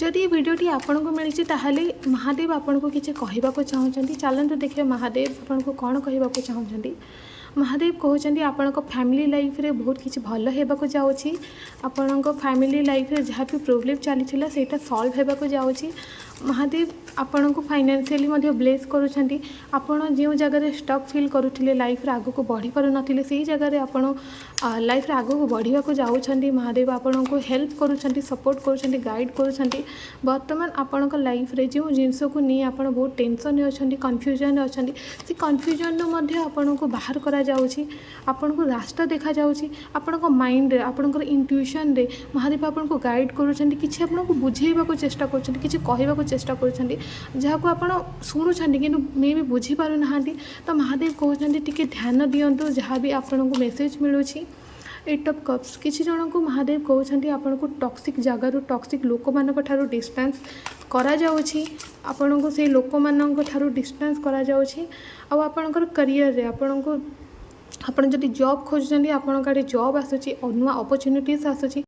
जदि ये वीडियोटी आपको मिली ताहले महादेव आपन को किसी कहवाक चाहते चलते देखिए महादेव आपन को कौन कहवाक चाहते। महादेव कहते आपण फैमिली लाइफ रे बहुत किसी भल होगा जाऊँगी आपण फैमिली लाइफ रे जहाँ भी प्रोब्लेम चली सेटा सॉल्व होगा जाऊँगी। महादेव आपण को फाइनेंशियली ब्लेस करुँच आपण जो जगह स्टक फील करुले लाइफ रे आग को बढ़ी पार ना से जगह आपण लाइफ रे आग को बढ़ावा जाऊँगी। महादेव आपण को हेल्प करुँच सपोर्ट करुँच गाइड करुँच। बर्तमान आपण लाइफ रे जो जिनस को नहीं आपण बहुत टेंशन अच्छा कन्फ्यूजन अच्छा से कन्फ्यूजन आपण को बाहर करा जाउछि आपण को रास्ता देखा जाउछि आपण को माइंड रे आपण को इंट्यूशन रे महादेव आपण को गाइड करुछंती किछि आपण को बुझेइबा को चेष्टा करुछंती किछि कहबा को चेष्टा करुछंती जहाँ को आपण सुनुछंती किंतु मे भी बुझी पारु नाहांती। तो महादेव कहउछंती टिके ध्यान दियंतु जहाँ भी आपण को मेसेज मिलुछि। 8 ऑफ कप्स किसी जन को महादेव कहउछंती आपण को टॉक्सिक जगार टॉक्सिक लोक मानक ठारू डिस्टेंस करा जाउछि आपण को से लोक मानक ठारू डिस्टेंस करा जाउछि। आ आपणकर करियर रे आपण को आपण जदि जॉब खोजुछंती आपण काडे जॉब आसुछि नुआ अपॉर्चुनिटीज आसुछि।